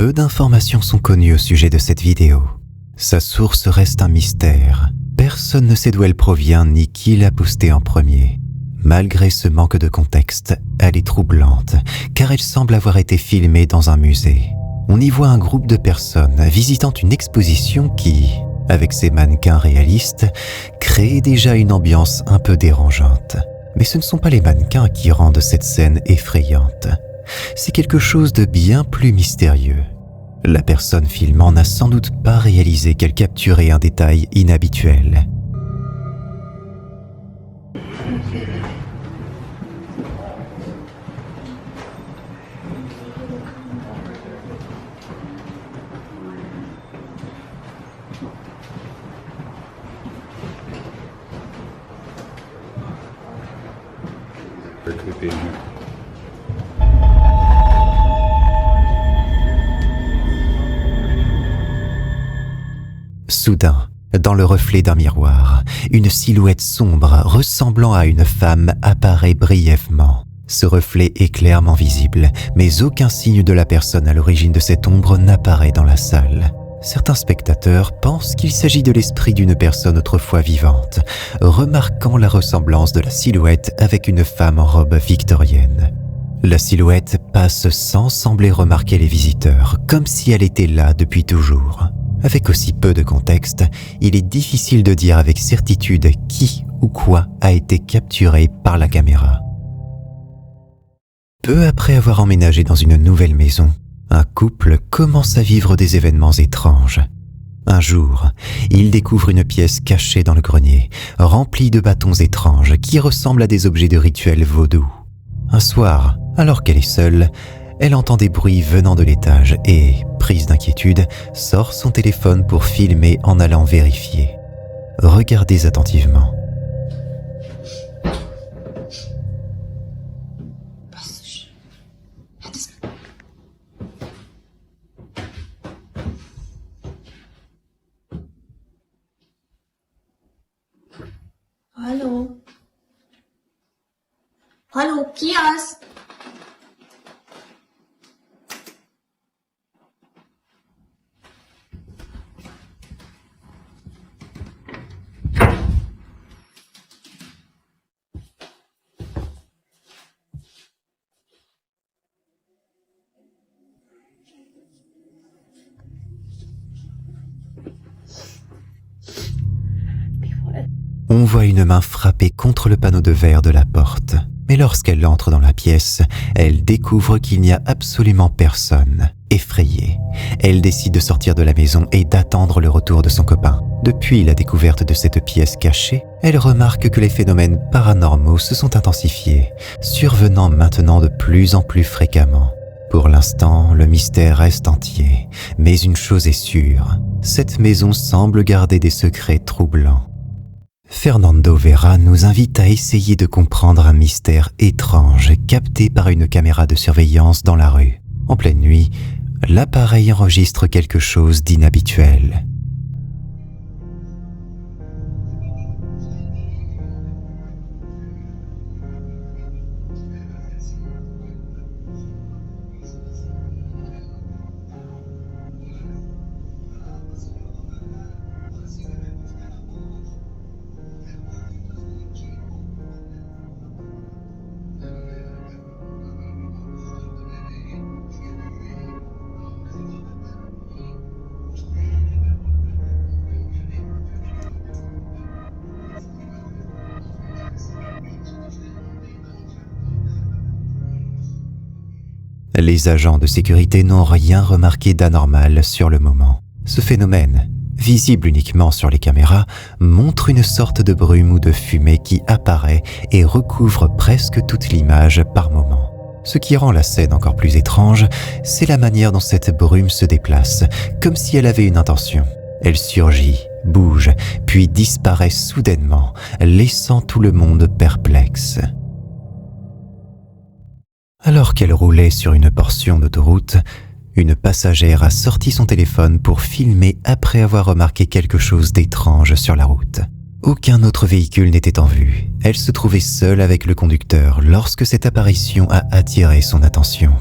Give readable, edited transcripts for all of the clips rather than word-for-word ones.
Peu d'informations sont connues au sujet de cette vidéo. Sa source reste un mystère. Personne ne sait d'où elle provient ni qui l'a postée en premier. Malgré ce manque de contexte, elle est troublante, car elle semble avoir été filmée dans un musée. On y voit un groupe de personnes visitant une exposition qui, avec ses mannequins réalistes, crée déjà une ambiance un peu dérangeante. Mais ce ne sont pas les mannequins qui rendent cette scène effrayante. C'est quelque chose de bien plus mystérieux. La personne filmant n'a sans doute pas réalisé qu'elle capturait un détail inhabituel. Soudain, dans le reflet d'un miroir, une silhouette sombre ressemblant à une femme apparaît brièvement. Ce reflet est clairement visible, mais aucun signe de la personne à l'origine de cette ombre n'apparaît dans la salle. Certains spectateurs pensent qu'il s'agit de l'esprit d'une personne autrefois vivante, remarquant la ressemblance de la silhouette avec une femme en robe victorienne. La silhouette passe sans sembler remarquer les visiteurs, comme si elle était là depuis toujours. Avec aussi peu de contexte, il est difficile de dire avec certitude qui ou quoi a été capturé par la caméra. Peu après avoir emménagé dans une nouvelle maison, un couple commence à vivre des événements étranges. Un jour, il découvre une pièce cachée dans le grenier, remplie de bâtons étranges qui ressemblent à des objets de rituel vaudou. Un soir, alors qu'elle est seule, elle entend des bruits venant de l'étage et, prise d'inquiétude, sort son téléphone pour filmer en allant vérifier. Regardez attentivement. Hallo? Hallo, Kias? On voit une main frapper contre le panneau de verre de la porte. Mais lorsqu'elle entre dans la pièce, elle découvre qu'il n'y a absolument personne. Effrayée, elle décide de sortir de la maison et d'attendre le retour de son copain. Depuis la découverte de cette pièce cachée, elle remarque que les phénomènes paranormaux se sont intensifiés, survenant maintenant de plus en plus fréquemment. Pour l'instant, le mystère reste entier, mais une chose est sûre, cette maison semble garder des secrets troublants. Fernando Vera nous invite à essayer de comprendre un mystère étrange capté par une caméra de surveillance dans la rue. En pleine nuit, l'appareil enregistre quelque chose d'inhabituel. Les agents de sécurité n'ont rien remarqué d'anormal sur le moment. Ce phénomène, visible uniquement sur les caméras, montre une sorte de brume ou de fumée qui apparaît et recouvre presque toute l'image par moment. Ce qui rend la scène encore plus étrange, c'est la manière dont cette brume se déplace, comme si elle avait une intention. Elle surgit, bouge, puis disparaît soudainement, laissant tout le monde perplexe. Alors qu'elle roulait sur une portion d'autoroute, une passagère a sorti son téléphone pour filmer après avoir remarqué quelque chose d'étrange sur la route. Aucun autre véhicule n'était en vue. Elle se trouvait seule avec le conducteur lorsque cette apparition a attiré son attention.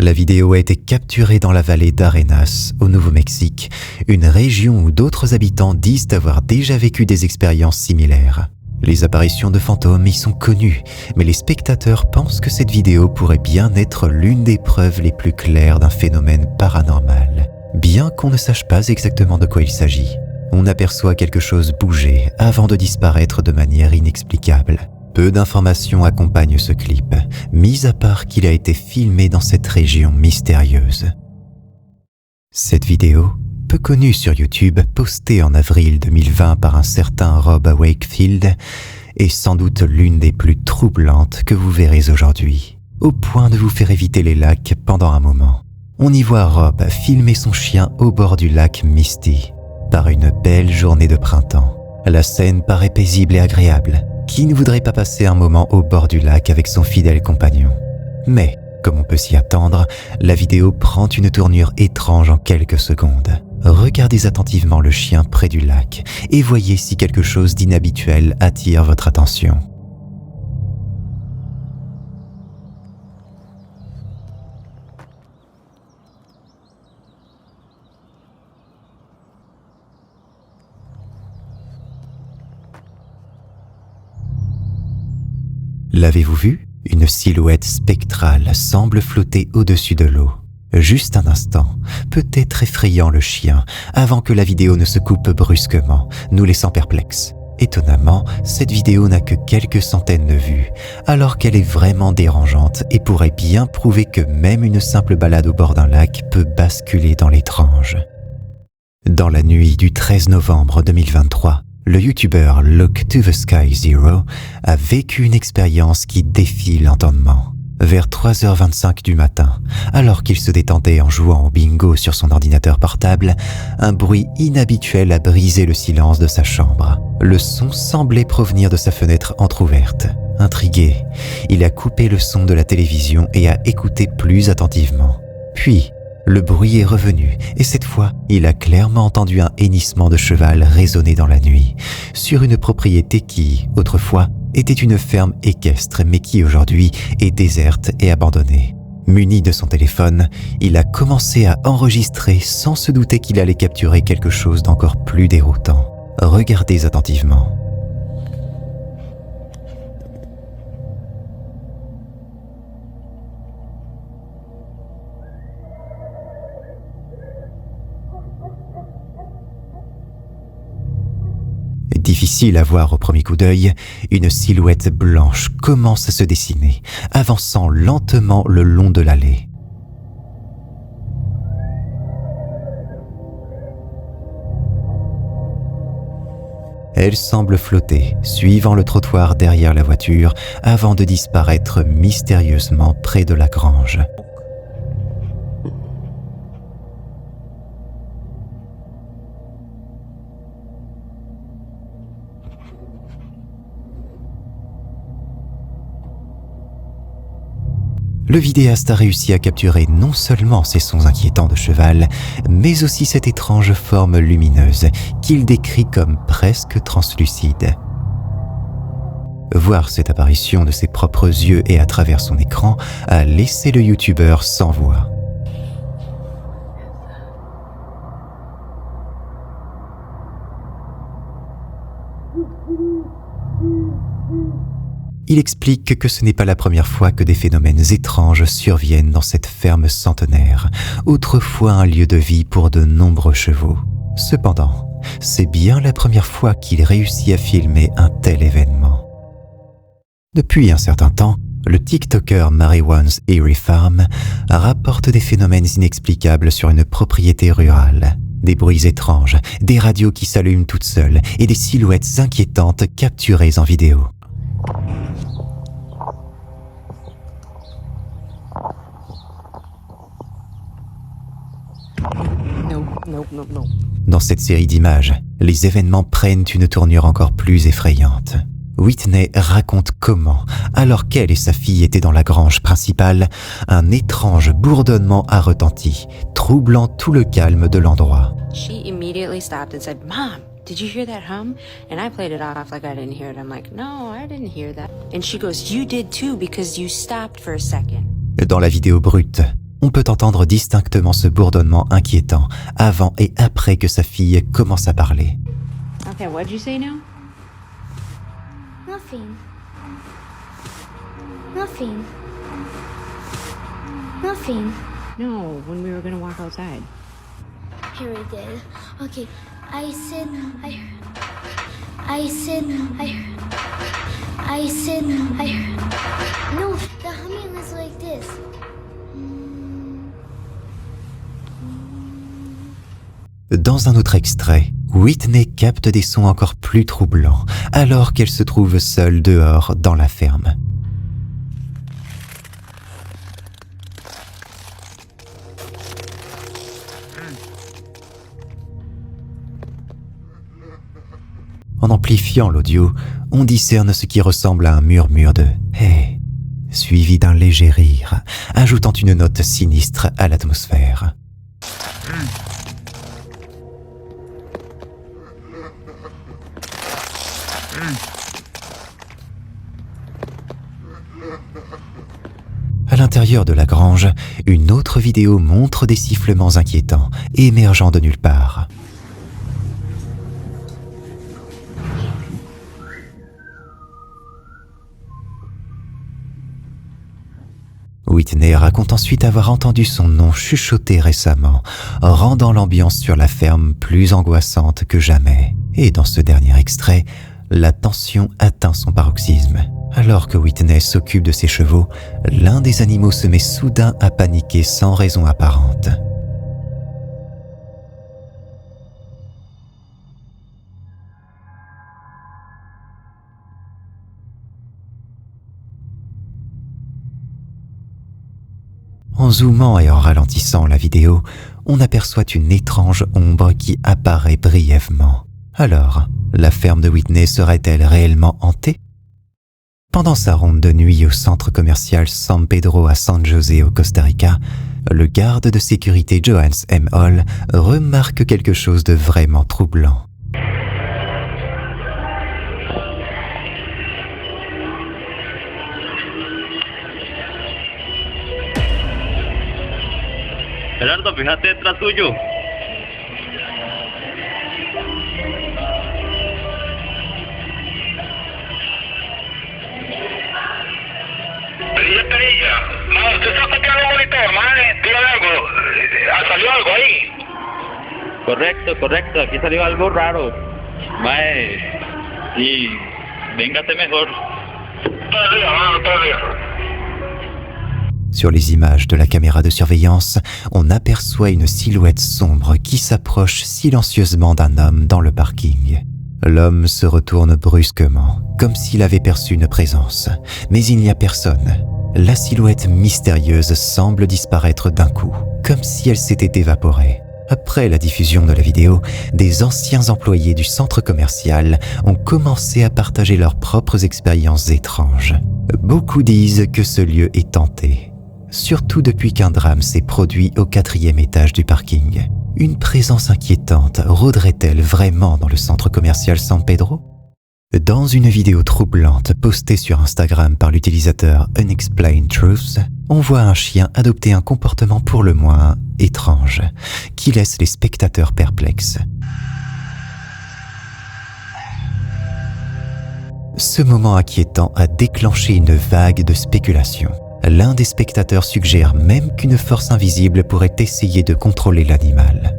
La vidéo a été capturée dans la vallée d'Arenas, au Nouveau-Mexique, une région où d'autres habitants disent avoir déjà vécu des expériences similaires. Les apparitions de fantômes y sont connues, mais les spectateurs pensent que cette vidéo pourrait bien être l'une des preuves les plus claires d'un phénomène paranormal. Bien qu'on ne sache pas exactement de quoi il s'agit, on aperçoit quelque chose bouger avant de disparaître de manière inexplicable. Peu d'informations accompagnent ce clip, mis à part qu'il a été filmé dans cette région mystérieuse. Cette vidéo, peu connue sur YouTube, postée en avril 2020 par un certain Rob Wakefield, est sans doute l'une des plus troublantes que vous verrez aujourd'hui, au point de vous faire éviter les lacs pendant un moment. On y voit Rob filmer son chien au bord du lac Misty, par une belle journée de printemps. La scène paraît paisible et agréable. Qui ne voudrait pas passer un moment au bord du lac avec son fidèle compagnon? Mais, comme on peut s'y attendre, la vidéo prend une tournure étrange en quelques secondes. Regardez attentivement le chien près du lac et voyez si quelque chose d'inhabituel attire votre attention. L'avez-vous vu? Une silhouette spectrale semble flotter au-dessus de l'eau. Juste un instant, peut-être effrayant le chien, avant que la vidéo ne se coupe brusquement, nous laissant perplexes. Étonnamment, cette vidéo n'a que quelques centaines de vues, alors qu'elle est vraiment dérangeante et pourrait bien prouver que même une simple balade au bord d'un lac peut basculer dans l'étrange. Dans la nuit du 13 novembre 2023, le youtubeur Look to the Sky Zero a vécu une expérience qui défie l'entendement. Vers 3h25 du matin, alors qu'il se détendait en jouant au bingo sur son ordinateur portable, un bruit inhabituel a brisé le silence de sa chambre. Le son semblait provenir de sa fenêtre entr'ouverte. Intrigué, il a coupé le son de la télévision et a écouté plus attentivement. Puis, le bruit est revenu et cette fois, il a clairement entendu un hennissement de cheval résonner dans la nuit, sur une propriété qui, autrefois, était une ferme équestre mais qui aujourd'hui est déserte et abandonnée. Muni de son téléphone, il a commencé à enregistrer sans se douter qu'il allait capturer quelque chose d'encore plus déroutant. Regardez attentivement. Difficile à voir au premier coup d'œil, une silhouette blanche commence à se dessiner, avançant lentement le long de l'allée. Elle semble flotter, suivant le trottoir derrière la voiture, avant de disparaître mystérieusement près de la grange. Le vidéaste a réussi à capturer non seulement ces sons inquiétants de cheval, mais aussi cette étrange forme lumineuse qu'il décrit comme presque translucide. Voir cette apparition de ses propres yeux et à travers son écran a laissé le youtubeur sans voix. Il explique que ce n'est pas la première fois que des phénomènes étranges surviennent dans cette ferme centenaire, autrefois un lieu de vie pour de nombreux chevaux. Cependant, c'est bien la première fois qu'il réussit à filmer un tel événement. Depuis un certain temps, le TikToker Marijuana's Eerie Farm rapporte des phénomènes inexplicables sur une propriété rurale. Des bruits étranges, des radios qui s'allument toutes seules et des silhouettes inquiétantes capturées en vidéo. Dans cette série d'images, les événements prennent une tournure encore plus effrayante. Whitney raconte comment, alors qu'elle et sa fille étaient dans la grange principale, un étrange bourdonnement a retenti, troublant tout le calme de l'endroit. She immediately stopped and said, "Mom, did you hear that hum?" And I played it off like I didn't hear it. I'm like, "No, I didn't hear that." And she goes, "You did too because you stopped for a second." Dans la vidéo brute, on peut entendre distinctement ce bourdonnement inquiétant avant et après que sa fille commence à parler. Okay, what'd you say now? Nothing. Nothing. Nothing. No, when we were gonna walk outside. Harry did. Okay, I said, no, the humming is like this. Dans un autre extrait, Whitney capte des sons encore plus troublants alors qu'elle se trouve seule dehors dans la ferme. En amplifiant l'audio, on discerne ce qui ressemble à un murmure de « Hey », suivi d'un léger rire, ajoutant une note sinistre à l'atmosphère. À l'intérieur de la grange, une autre vidéo montre des sifflements inquiétants émergeant de nulle part. Whitney raconte ensuite avoir entendu son nom chuchoter récemment, rendant l'ambiance sur la ferme plus angoissante que jamais. Et dans ce dernier extrait, la tension atteint son paroxysme. Alors que Whitney s'occupe de ses chevaux, l'un des animaux se met soudain à paniquer sans raison apparente. En zoomant et en ralentissant la vidéo, on aperçoit une étrange ombre qui apparaît brièvement. Alors, la ferme de Whitney serait-elle réellement hantée? Pendant sa ronde de nuit au centre commercial San Pedro à San José au Costa Rica, le garde de sécurité Johannes M. Hall remarque quelque chose de vraiment troublant. Gerardo, fíjate detrás tuyo. Perilla. No, usted está copiando el monitor, madre. Dígame algo. ¿Salió algo ahí? Correcto. Aquí salió algo raro. Mae. Y véngase mejor. Todavía. Sur les images de la caméra de surveillance, on aperçoit une silhouette sombre qui s'approche silencieusement d'un homme dans le parking. L'homme se retourne brusquement, comme s'il avait perçu une présence, mais il n'y a personne. La silhouette mystérieuse semble disparaître d'un coup, comme si elle s'était évaporée. Après la diffusion de la vidéo, des anciens employés du centre commercial ont commencé à partager leurs propres expériences étranges. Beaucoup disent que ce lieu est hanté. Surtout depuis qu'un drame s'est produit au 4e étage du parking. Une présence inquiétante rôderait-elle vraiment dans le centre commercial San Pedro? Dans une vidéo troublante postée sur Instagram par l'utilisateur Unexplained Truths, on voit un chien adopter un comportement pour le moins étrange, qui laisse les spectateurs perplexes. Ce moment inquiétant a déclenché une vague de spéculations. L'un des spectateurs suggère même qu'une force invisible pourrait essayer de contrôler l'animal.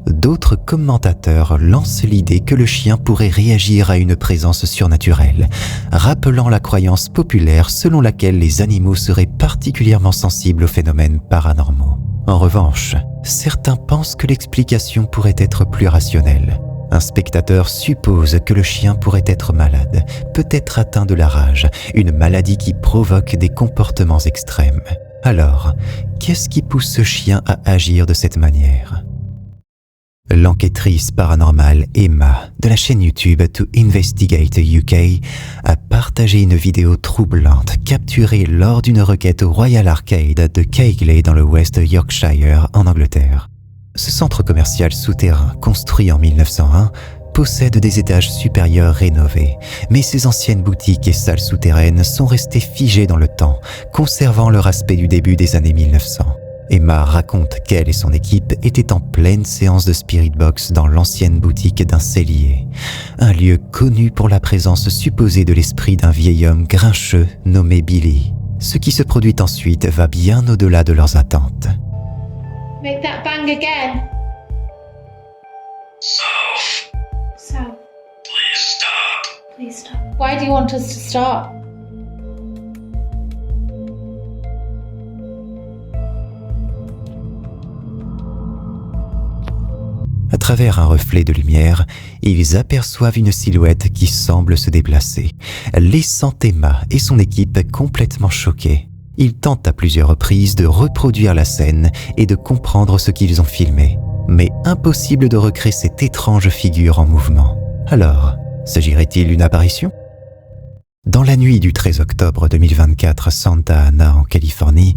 D'autres commentateurs lancent l'idée que le chien pourrait réagir à une présence surnaturelle, rappelant la croyance populaire selon laquelle les animaux seraient particulièrement sensibles aux phénomènes paranormaux. En revanche, certains pensent que l'explication pourrait être plus rationnelle. Un spectateur suppose que le chien pourrait être malade, peut-être atteint de la rage, une maladie qui provoque des comportements extrêmes. Alors, qu'est-ce qui pousse ce chien à agir de cette manière? L'enquêtrice paranormale Emma, de la chaîne YouTube To Investigate UK, a partagé une vidéo troublante capturée lors d'une requête au Royal Arcade de Keighley dans le West Yorkshire en Angleterre. Ce centre commercial souterrain, construit en 1901, possède des étages supérieurs rénovés, mais ses anciennes boutiques et salles souterraines sont restées figées dans le temps, conservant leur aspect du début des années 1900. Emma raconte qu'elle et son équipe étaient en pleine séance de Spirit Box dans l'ancienne boutique d'un cellier, un lieu connu pour la présence supposée de l'esprit d'un vieil homme grincheux nommé Billy. Ce qui se produit ensuite va bien au-delà de leurs attentes. Make that bang again. So, please stop. Please stop. Why do you want us to stop? À travers un reflet de lumière, ils aperçoivent une silhouette qui semble se déplacer, laissant Emma et son équipe complètement choqués. Ils tentent à plusieurs reprises de reproduire la scène et de comprendre ce qu'ils ont filmé, mais impossible de recréer cette étrange figure en mouvement. Alors, s'agirait-il d'une apparition ? Dans la nuit du 13 octobre 2024 à Santa Ana, en Californie,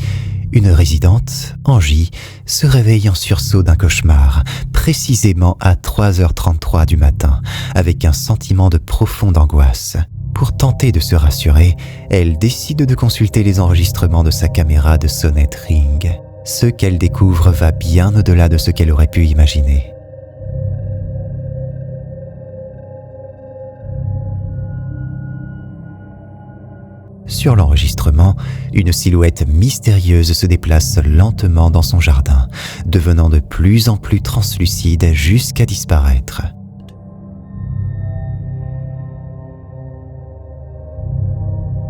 une résidente, Angie, se réveille en sursaut d'un cauchemar, précisément à 3h33 du matin, avec un sentiment de profonde angoisse. Pour tenter de se rassurer, elle décide de consulter les enregistrements de sa caméra de sonnette Ring. Ce qu'elle découvre va bien au-delà de ce qu'elle aurait pu imaginer. Sur l'enregistrement, une silhouette mystérieuse se déplace lentement dans son jardin, devenant de plus en plus translucide jusqu'à disparaître.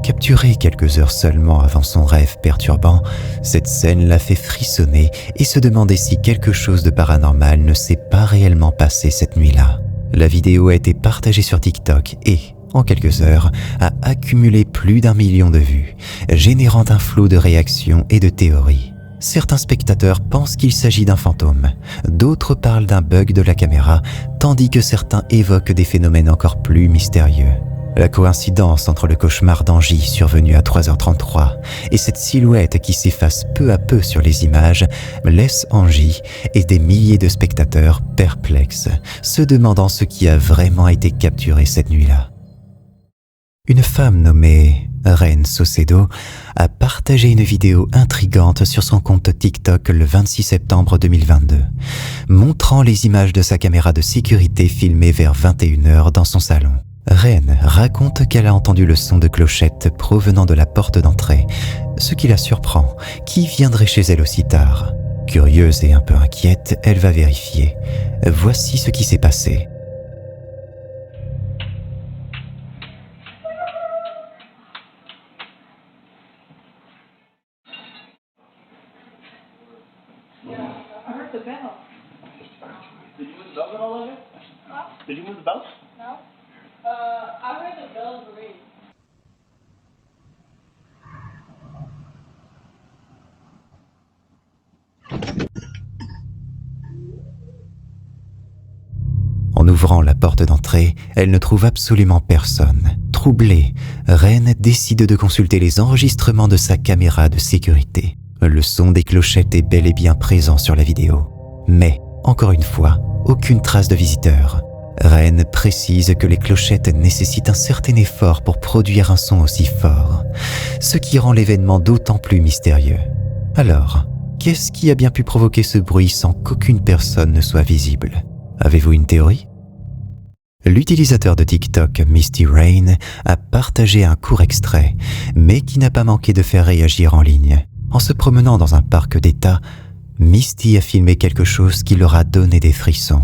Capturée quelques heures seulement avant son rêve perturbant, cette scène la fait frissonner et se demander si quelque chose de paranormal ne s'est pas réellement passé cette nuit-là. La vidéo a été partagée sur TikTok et, en quelques heures, a accumulé plus d'1 million de vues, générant un flot de réactions et de théories. Certains spectateurs pensent qu'il s'agit d'un fantôme, d'autres parlent d'un bug de la caméra, tandis que certains évoquent des phénomènes encore plus mystérieux. La coïncidence entre le cauchemar d'Angie survenu à 3h33 et cette silhouette qui s'efface peu à peu sur les images laisse Angie et des milliers de spectateurs perplexes, se demandant ce qui a vraiment été capturé cette nuit-là. Une femme nommée Ren Saucedo a partagé une vidéo intrigante sur son compte TikTok le 26 septembre 2022, montrant les images de sa caméra de sécurité filmée vers 21h dans son salon. Ren raconte qu'elle a entendu le son de clochette provenant de la porte d'entrée, ce qui la surprend. Qui viendrait chez elle aussi tard ? Curieuse et un peu inquiète, elle va vérifier. Voici ce qui s'est passé. Did you move the bell? No. I heard the bells ring. En ouvrant la porte d'entrée, elle ne trouve absolument personne. Troublée, Ren décide de consulter les enregistrements de sa caméra de sécurité. Le son des clochettes est bel et bien présent sur la vidéo. Mais, encore une fois, aucune trace de visiteur. Ren précise que les clochettes nécessitent un certain effort pour produire un son aussi fort, ce qui rend l'événement d'autant plus mystérieux. Alors, qu'est-ce qui a bien pu provoquer ce bruit sans qu'aucune personne ne soit visible ? Avez-vous une théorie ? L'utilisateur de TikTok Misty Rain a partagé un court extrait, mais qui n'a pas manqué de faire réagir en ligne. En se promenant dans un parc d'État, Misty a filmé quelque chose qui leur a donné des frissons.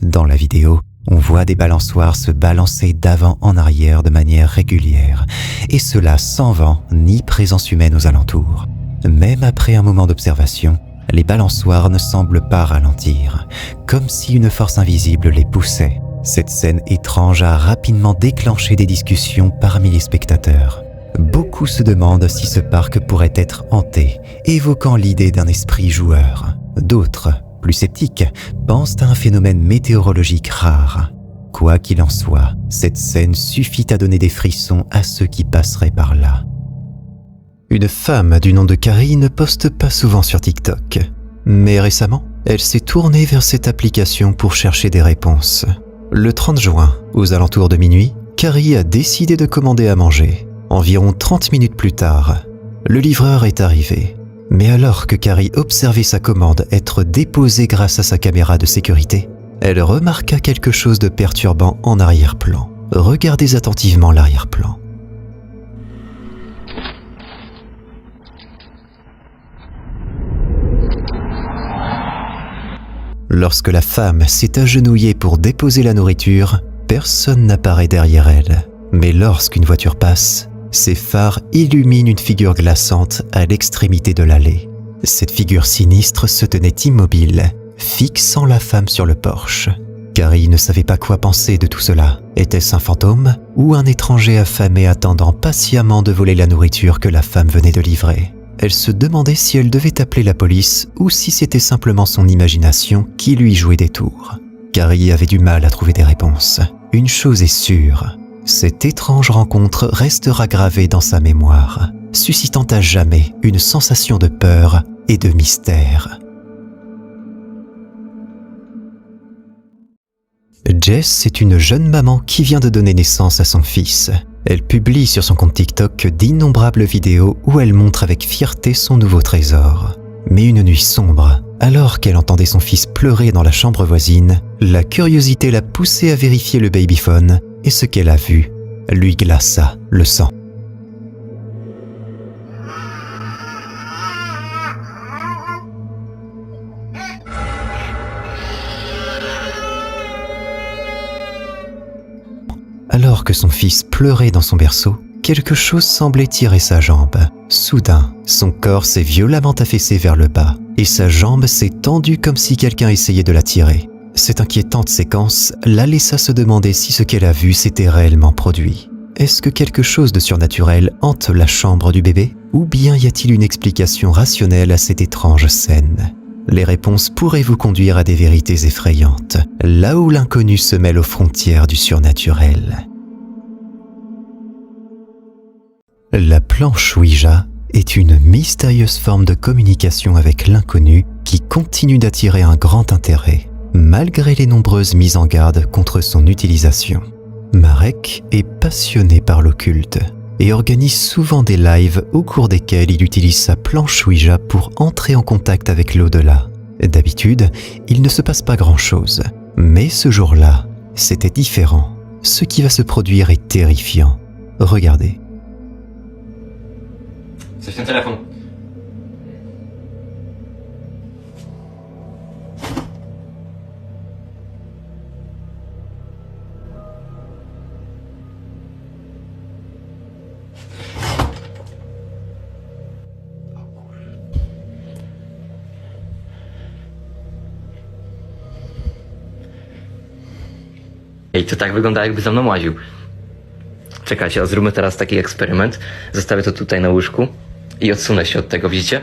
Dans la vidéo, on voit des balançoires se balancer d'avant en arrière de manière régulière, et cela sans vent ni présence humaine aux alentours. Même après un moment d'observation, les balançoires ne semblent pas ralentir, comme si une force invisible les poussait. Cette scène étrange a rapidement déclenché des discussions parmi les spectateurs. Beaucoup se demandent si ce parc pourrait être hanté, évoquant l'idée d'un esprit joueur. D'autres, plus sceptiques, pensent à un phénomène météorologique rare. Quoi qu'il en soit, cette scène suffit à donner des frissons à ceux qui passeraient par là. Une femme du nom de Carrie ne poste pas souvent sur TikTok. Mais récemment, elle s'est tournée vers cette application pour chercher des réponses. Le 30 juin, aux alentours de minuit, Carrie a décidé de commander à manger. Environ 30 minutes plus tard, le livreur est arrivé. Mais alors que Carrie observait sa commande être déposée grâce à sa caméra de sécurité, elle remarqua quelque chose de perturbant en arrière-plan. Regardez attentivement l'arrière-plan. Lorsque la femme s'est agenouillée pour déposer la nourriture, personne n'apparaît derrière elle. Mais lorsqu'une voiture passe, ses phares illuminent une figure glaçante à l'extrémité de l'allée. Cette figure sinistre se tenait immobile, fixant la femme sur le porche. Carrie ne savait pas quoi penser de tout cela. Était-ce un fantôme ou un étranger affamé attendant patiemment de voler la nourriture que la femme venait de livrer? Elle se demandait si elle devait appeler la police ou si c'était simplement son imagination qui lui jouait des tours. Carrie avait du mal à trouver des réponses. Une chose est sûre, cette étrange rencontre restera gravée dans sa mémoire, suscitant à jamais une sensation de peur et de mystère. Jess est une jeune maman qui vient de donner naissance à son fils. Elle publie sur son compte TikTok d'innombrables vidéos où elle montre avec fierté son nouveau trésor. Mais une nuit sombre, alors qu'elle entendait son fils pleurer dans la chambre voisine, la curiosité l'a poussée à vérifier le babyphone et ce qu'elle a vu lui glaça le sang. Alors que son fils pleurait dans son berceau, quelque chose semblait tirer sa jambe. Soudain, son corps s'est violemment affaissé vers le bas et sa jambe s'est tendue comme si quelqu'un essayait de la tirer. Cette inquiétante séquence la laissa se demander si ce qu'elle a vu s'était réellement produit. Est-ce que quelque chose de surnaturel hante la chambre du bébé? Ou bien y a-t-il une explication rationnelle à cette étrange scène? Les réponses pourraient vous conduire à des vérités effrayantes, là où l'inconnu se mêle aux frontières du surnaturel. La planche Ouija est une mystérieuse forme de communication avec l'inconnu qui continue d'attirer un grand intérêt, malgré les nombreuses mises en garde contre son utilisation. Marek est passionné par l'occulte et organise souvent des lives au cours desquels il utilise sa planche Ouija pour entrer en contact avec l'au-delà. D'habitude, il ne se passe pas grand-chose, mais ce jour-là, c'était différent. Ce qui va se produire est terrifiant. Regardez. Coś ten telefon. Ej, to tak wygląda, jakby za mną łaził. Czekajcie, zróbmy teraz taki eksperyment. Zostawię to tutaj na łóżku i odsunę się od tego, widzicie?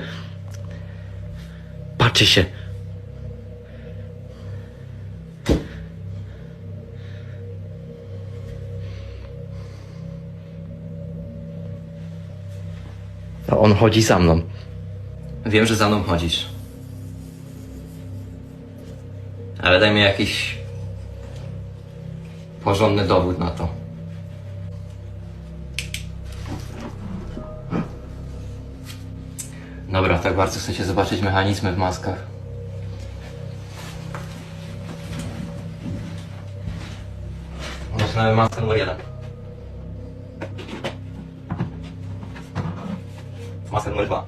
Patrzy się. No, on chodzi za mną. Wiem, że za mną chodzisz. Ale daj mi jakiś porządny dowód na to. Dobra, tak bardzo chcecie zobaczyć mechanizmy w maskach. Zaczynamy maskę numer 1. Maskę numer 2.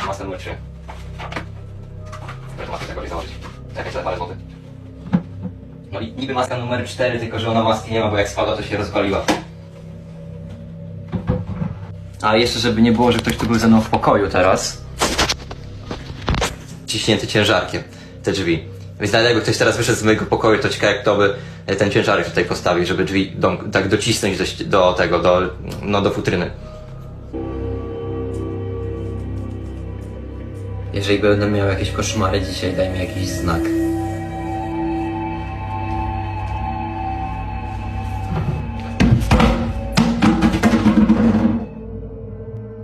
Maskę numer 3. Maskę tego nie założyć. Czekaj, za parę złotych. No i niby maska numer 4, tylko że ona maski nie ma, bo jak spada, to się rozpaliła. A jeszcze, żeby nie było, że ktoś tu był ze mną w pokoju teraz. Ciśnięty ciężarkiem te drzwi. Więc nawet jakby ktoś teraz wyszedł z mojego pokoju, to ciekawe jak to by ten ciężarek tutaj postawił, żeby drzwi tak docisnąć do tego, do futryny. Jeżeli będę miał jakieś koszmary dzisiaj, daj mi jakiś znak.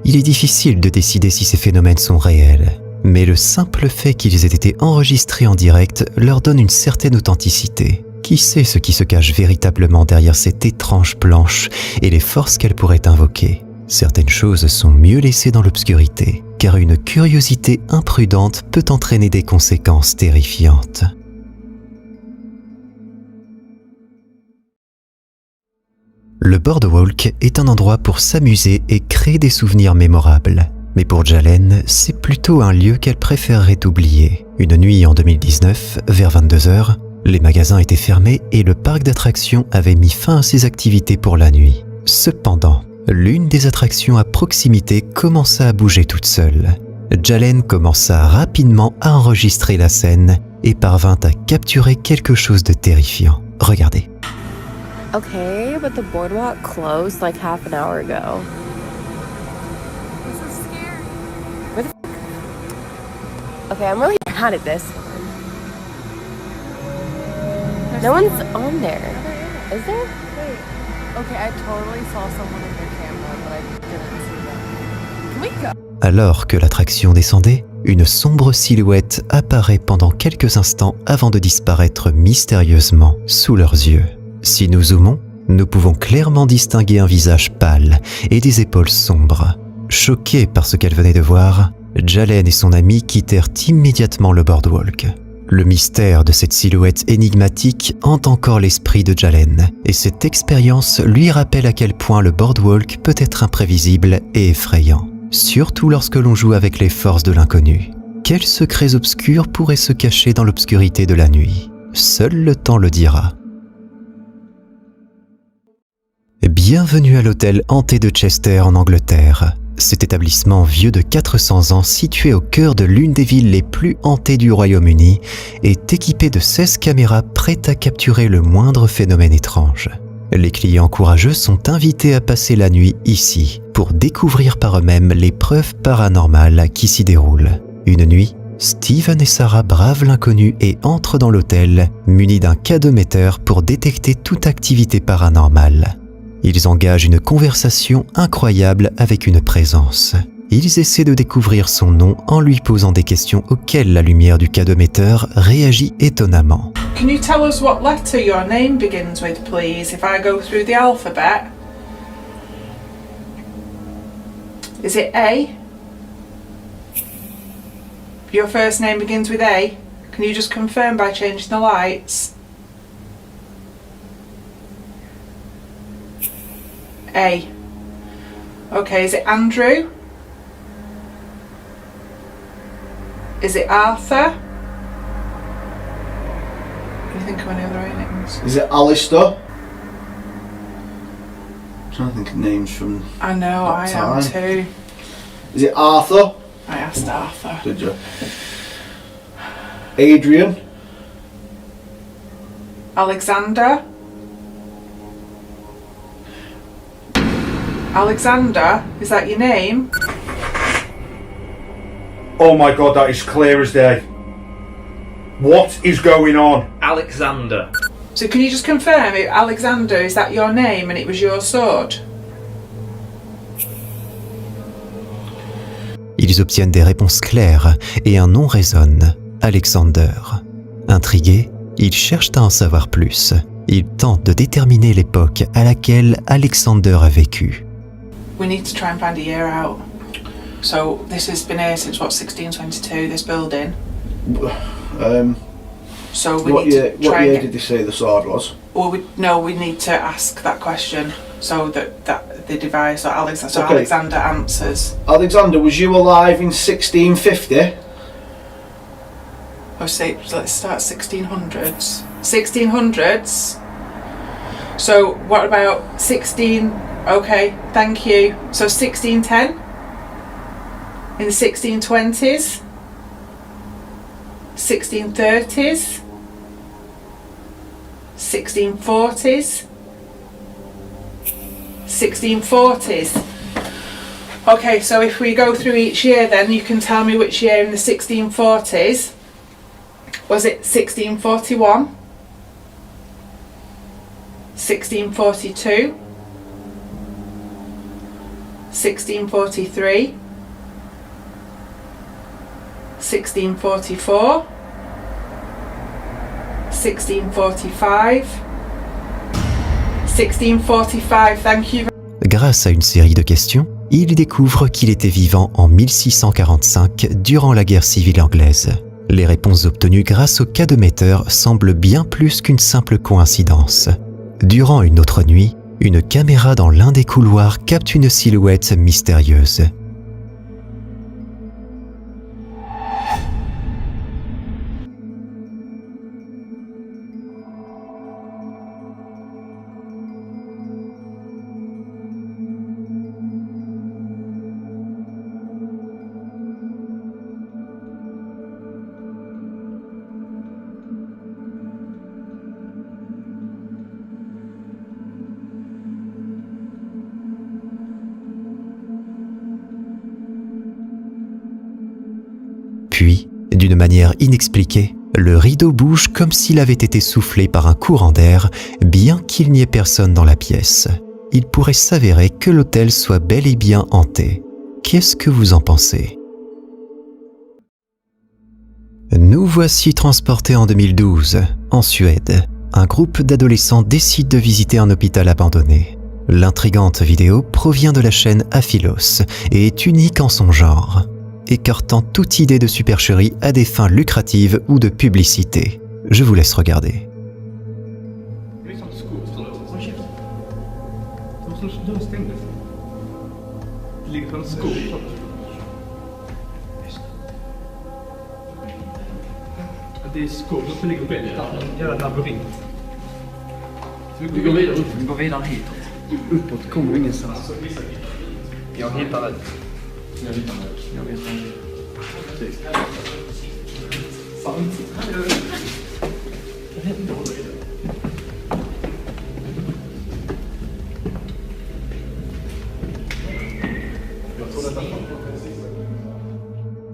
Il est difficile de décider si ces phénomènes sont réels, mais le simple fait qu'ils aient été enregistrés en direct leur donne une certaine authenticité. Qui sait ce qui se cache véritablement derrière cette étrange planche et les forces qu'elle pourrait invoquer? Certaines choses sont mieux laissées dans l'obscurité, car une curiosité imprudente peut entraîner des conséquences terrifiantes. Le boardwalk est un endroit pour s'amuser et créer des souvenirs mémorables. Mais pour Jalen, c'est plutôt un lieu qu'elle préférerait oublier. Une nuit en 2019, vers 22h, les magasins étaient fermés et le parc d'attractions avait mis fin à ses activités pour la nuit. Cependant, l'une des attractions à proximité commença à bouger toute seule. Jalen commença rapidement à enregistrer la scène et parvint à capturer quelque chose de terrifiant. Regardez. Okay, but the boardwalk closed like half an hour ago. This is scary. Where the f- Okay, I'm really mad at this one. No one's on there. Is there? Wait. Okay, I totally saw someone in your camera, but I didn't see them. Can we go? Alors que l'attraction descendait, une sombre silhouette apparaît pendant quelques instants avant de disparaître mystérieusement sous leurs yeux. Si nous zoomons, nous pouvons clairement distinguer un visage pâle et des épaules sombres. Choqués par ce qu'elle venait de voir, Jalen et son ami quittèrent immédiatement le boardwalk. Le mystère de cette silhouette énigmatique hante encore l'esprit de Jalen, et cette expérience lui rappelle à quel point le boardwalk peut être imprévisible et effrayant, surtout lorsque l'on joue avec les forces de l'inconnu. Quels secrets obscurs pourraient se cacher dans l'obscurité de la nuit? Seul le temps le dira. Bienvenue à l'hôtel hanté de Chester en Angleterre. Cet établissement vieux de 400 ans, situé au cœur de l'une des villes les plus hantées du Royaume-Uni, est équipé de 16 caméras prêtes à capturer le moindre phénomène étrange. Les clients courageux sont invités à passer la nuit ici, pour découvrir par eux-mêmes les preuves paranormales qui s'y déroulent. Une nuit, Steven et Sarah bravent l'inconnu et entrent dans l'hôtel, munis d'un cadomètre pour détecter toute activité paranormale. Ils engagent une conversation incroyable avec une présence. Ils essaient de découvrir son nom en lui posant des questions auxquelles la lumière du cadomètre réagit étonnamment. Can you tell us what letter your name begins with, please, if I go through the alphabet? Is it A? Your first name begins with A. Can you just confirm by changing the lights? A. Okay, is it Andrew? Is it Arthur? Can you think of any other names? Is it Alistair? I'm trying to think of names from I know, I that am time. too. Is it Arthur? I asked Arthur. Did you? Adrian? Alexander? Alexander, is that your name? Oh my god, that is clear as day. What is going on? Alexander. So can you just confirm, Alexander, is that your name and it was your sword? Ils obtiennent des réponses claires et un nom résonne, Alexander. Intrigués, ils cherchent à en savoir plus. Ils tentent de déterminer l'époque à laquelle Alexander a vécu. We need to try and find a year out. So this has been here since what, 1622, this building? So we What need year, to try what and year get... did they say the sword was? Well, we need to ask that question so that the device, so Okay. Alexander answers. Alexander, was you alive in 1650? Oh, say, let's start 1600s. 1600s? So what about 16... Okay, thank you. So 1610? In the 1620s? 1630s? 1640s? 1640s. Okay, so if we go through each year then, you can tell me which year in the 1640s. Was it 1641? 1642? 1643, 1644, 1645, 1645, thank you. Grâce à une série de questions, il découvre qu'il était vivant en 1645 durant la guerre civile anglaise. Les réponses obtenues grâce au cadomètre semblent bien plus qu'une simple coïncidence. Durant une autre nuit, une caméra dans l'un des couloirs capte une silhouette mystérieuse. Puis, d'une manière inexpliquée, le rideau bouge comme s'il avait été soufflé par un courant d'air, bien qu'il n'y ait personne dans la pièce. Il pourrait s'avérer que l'hôtel soit bel et bien hanté. Qu'est-ce que vous en pensez ? Nous voici transportés en 2012, en Suède. Un groupe d'adolescents décide de visiter un hôpital abandonné. L'intrigante vidéo provient de la chaîne Aphilos et est unique en son genre, écartant toute idée de supercherie à des fins lucratives ou de publicité. Je vous laisse regarder. Det är skål som ligger och väntar. En jävla labyrint. Vi går vidare upp. Vi går vidare hitåt. Uppåt kommer vi ingenstans. Jag hittar rätt. Jag hittar rätt. Jag vet inte. Fan. Vad händer då?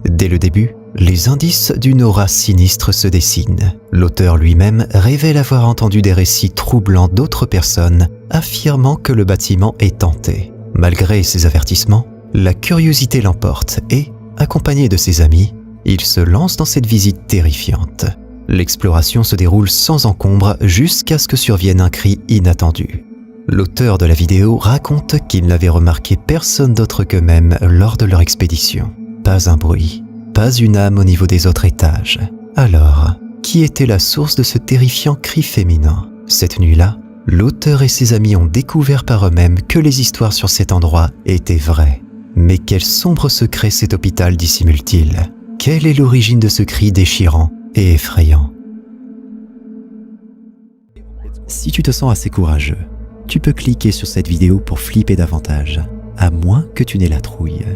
Dès le début, les indices d'une aura sinistre se dessinent. L'auteur lui-même révèle avoir entendu des récits troublants d'autres personnes affirmant que le bâtiment est hanté. Malgré ces avertissements, la curiosité l'emporte et, accompagné de ses amis, il se lance dans cette visite terrifiante. L'exploration se déroule sans encombre jusqu'à ce que survienne un cri inattendu. L'auteur de la vidéo raconte qu'il n'avait remarqué personne d'autre qu'eux-mêmes lors de leur expédition. Pas un bruit, pas une âme au niveau des autres étages. Alors, qui était la source de ce terrifiant cri féminin ? Cette nuit-là, l'auteur et ses amis ont découvert par eux-mêmes que les histoires sur cet endroit étaient vraies. Mais quel sombre secret cet hôpital dissimule-t-il ? Quelle est l'origine de ce cri déchirant et effrayant ? Si tu te sens assez courageux, tu peux cliquer sur cette vidéo pour flipper davantage, à moins que tu n'aies la trouille.